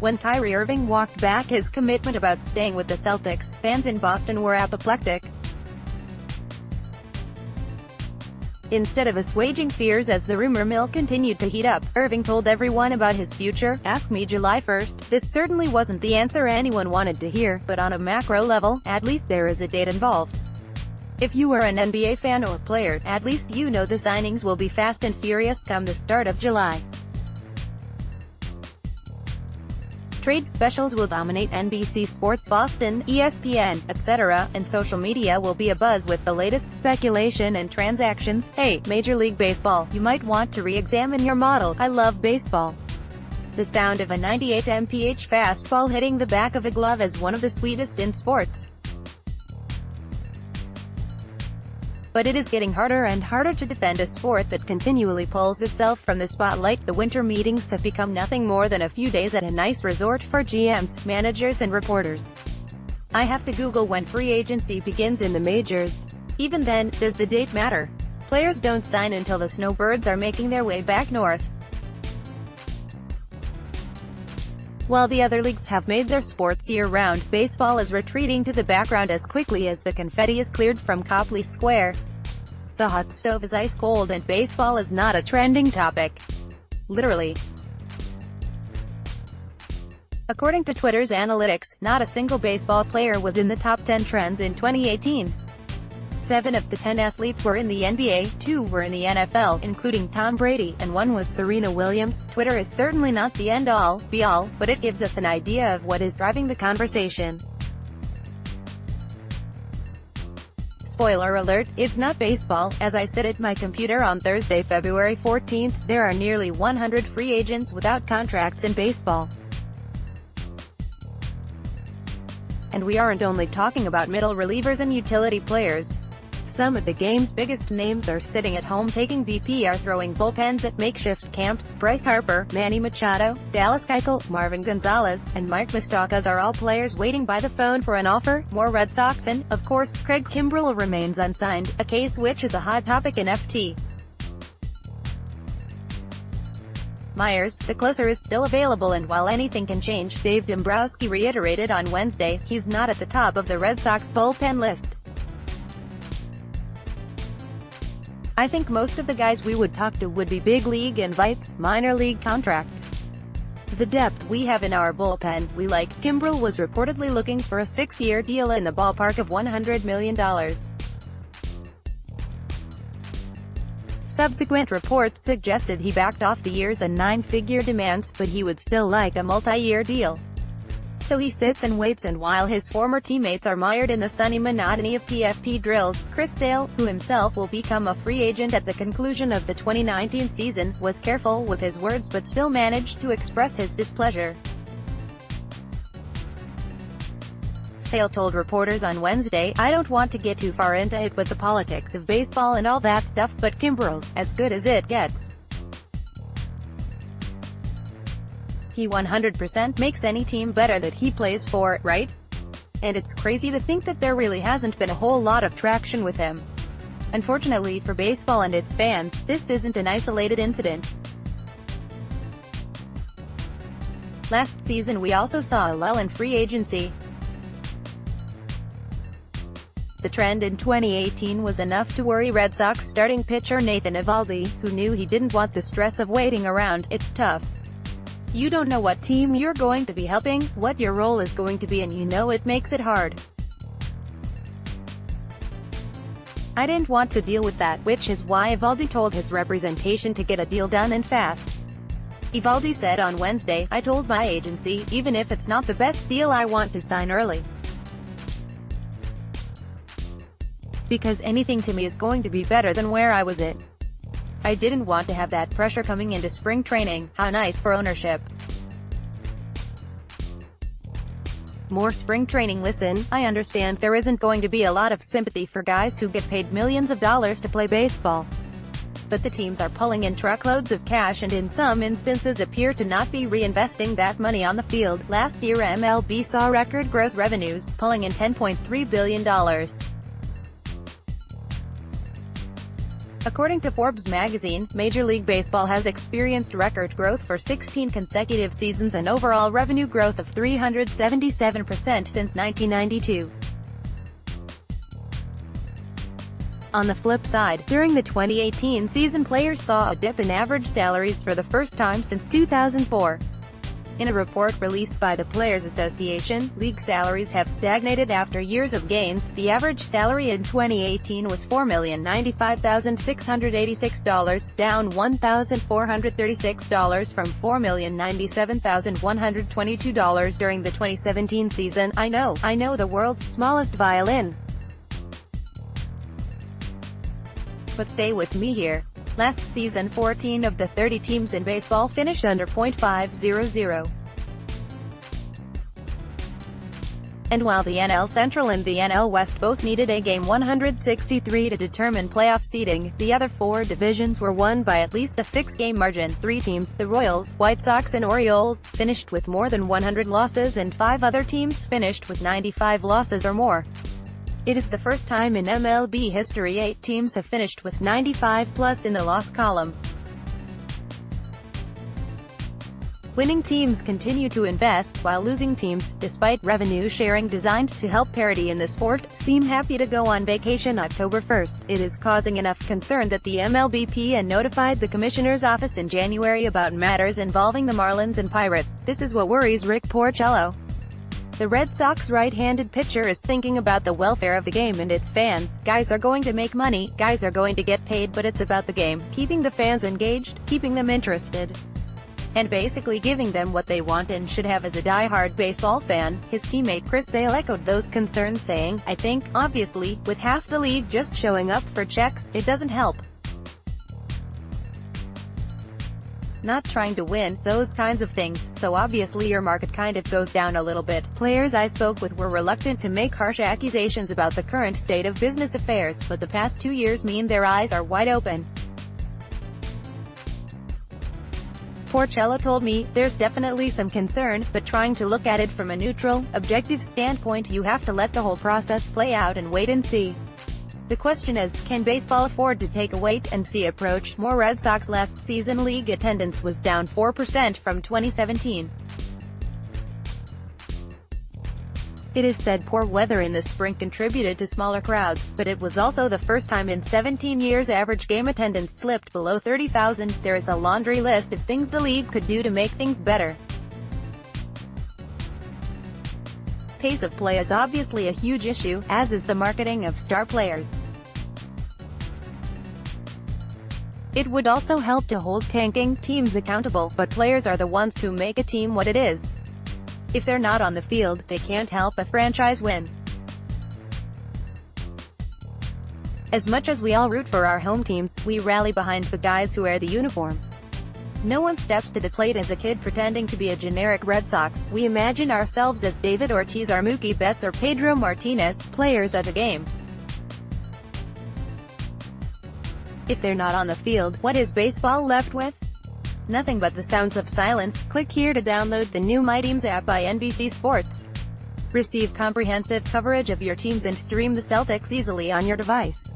When Kyrie Irving walked back his commitment about staying with the Celtics, fans in Boston were apoplectic. Instead of assuaging fears as the rumor mill continued to heat up, Irving told everyone about his future. "Ask me July 1st. This certainly wasn't the answer anyone wanted to hear, but on a macro level, at least there is a date involved. If you are an NBA fan or player, at least you know the signings will be fast and furious come the start of July. Trade specials will dominate NBC Sports Boston, ESPN, etc., and social media will be abuzz with the latest speculation and transactions. Hey, Major League Baseball, you might want to re-examine your model. I love baseball. The sound of a 98 mph fastball hitting the back of a glove is one of the sweetest in sports. But it is getting harder and harder to defend a sport that continually pulls itself from the spotlight. The winter meetings have become nothing more than a few days at a nice resort for GMs, managers and reporters. I have to Google when free agency begins in the majors. Even then, does the date matter? Players don't sign until the snowbirds are making their way back north. While the other leagues have made their sports year-round, baseball is retreating to the background as quickly as the confetti is cleared from Copley Square. The hot stove is ice cold and baseball is not a trending topic. Literally. According to Twitter's analytics, not a single baseball player was in the top 10 trends in 2018. 7 of the 10 athletes were in the NBA, 2 were in the NFL, including Tom Brady, and 1 was Serena Williams. Twitter is certainly not the end-all, be-all, but it gives us an idea of what is driving the conversation. Spoiler alert, it's not baseball. As I sit at my computer on Thursday, February 14th, there are nearly 100 free agents without contracts in baseball. And we aren't only talking about middle relievers and utility players. Some of the game's biggest names are sitting at home taking BP or throwing bullpens at makeshift camps. Bryce Harper, Manny Machado, Dallas Keuchel, Marvin Gonzalez, and Mike Moustakas are all players waiting by the phone for an offer. More Red Sox and, of course, Craig Kimbrel remains unsigned, a case which is a hot topic in FT. Myers, the closer, is still available, and while anything can change, Dave Dombrowski reiterated on Wednesday, he's not at the top of the Red Sox bullpen list. I think most of the guys we would talk to would be big league invites, minor league contracts. The depth we have in our bullpen, we like. Kimbrel was reportedly looking for a 6-year deal in the ballpark of $100 million. Subsequent reports suggested he backed off the years and 9-figure demands, but he would still like a multi-year deal. So he sits and waits, and while his former teammates are mired in the sunny monotony of PFP drills, Chris Sale, who himself will become a free agent at the conclusion of the 2019 season, was careful with his words but still managed to express his displeasure. Sale told reporters on Wednesday, "I don't want to get too far into it with the politics of baseball and all that stuff, but Kimbrel's as good as it gets. He 100% makes any team better that he plays for, right? And it's crazy to think that there really hasn't been a whole lot of traction with him. Unfortunately for baseball and its fans, this isn't an isolated incident. Last season we also saw a lull in free agency. The trend in 2018 was enough to worry Red Sox starting pitcher Nathan Eovaldi, who knew he didn't want the stress of waiting around. It's tough. You don't know what team you're going to be helping, what your role is going to be, and you know it makes it hard. I didn't want to deal with that, which is why Eovaldi told his representation to get a deal done and fast." Eovaldi said on Wednesday, "I told my agency, even if it's not the best deal, I want to sign early. Because anything to me is going to be better than where I was at. I didn't want to have that pressure coming into spring training." How nice for ownership. More spring training. Listen, I understand there isn't going to be a lot of sympathy for guys who get paid millions of dollars to play baseball. But the teams are pulling in truckloads of cash and in some instances appear to not be reinvesting that money on the field. Last year MLB saw record gross revenues, pulling in $10.3 billion. According to Forbes magazine, Major League Baseball has experienced record growth for 16 consecutive seasons and overall revenue growth of 377% since 1992. On the flip side, during the 2018 season, players saw a dip in average salaries for the first time since 2004. In a report released by the Players Association, league salaries have stagnated after years of gains. The average salary in 2018 was $4,095,686, down $1,436 from $4,097,122 during the 2017 season. I know, the world's smallest violin. But stay with me here. Last season, 14 of the 30 teams in baseball finished under .500. And while the NL Central and the NL West both needed a game 163 to determine playoff seeding, the other four divisions were won by at least a 6-game margin. 3 teams, the Royals, White Sox and Orioles, finished with more than 100 losses, and 5 other teams finished with 95 losses or more. It is the first time in MLB history 8 teams have finished with 95+ in the loss column. Winning teams continue to invest, while losing teams, despite revenue sharing designed to help parity in the sport, seem happy to go on vacation October 1st. It is causing enough concern that the MLBPA notified the Commissioner's office in January about matters involving the Marlins and Pirates. This is what worries Rick Porcello. The Red Sox right-handed pitcher is thinking about the welfare of the game and its fans. Guys are going to make money, guys are going to get paid, but it's about the game, keeping the fans engaged, keeping them interested, and basically giving them what they want and should have as a die-hard baseball fan. His teammate Chris Sale echoed those concerns, saying, "I think, obviously, with half the league just showing up for checks, it doesn't help. Not trying to win, those kinds of things, so obviously your market kind of goes down a little bit." Players I spoke with were reluctant to make harsh accusations about the current state of business affairs, but the past 2 years mean their eyes are wide open. Porcello told me, "There's definitely some concern, but trying to look at it from a neutral, objective standpoint, you have to let the whole process play out and wait and see." The question is, can baseball afford to take a wait-and-see approach? More Red Sox last season. League attendance was down 4% from 2017. It is said poor weather in the spring contributed to smaller crowds, but it was also the first time in 17 years average game attendance slipped below 30,000. There is a laundry list of things the league could do to make things better. Pace of play is obviously a huge issue, as is the marketing of star players. It would also help to hold tanking teams accountable, but players are the ones who make a team what it is. If they're not on the field, they can't help a franchise win. As much as we all root for our home teams, we rally behind the guys who wear the uniform. No one steps to the plate as a kid pretending to be a generic Red Sox. We imagine ourselves as David Ortiz or Mookie Betts or Pedro Martinez, players of the game. If they're not on the field, what is baseball left with? Nothing but the sounds of silence. Click here to download the new My Teams app by NBC Sports. Receive comprehensive coverage of your teams and stream the Celtics easily on your device.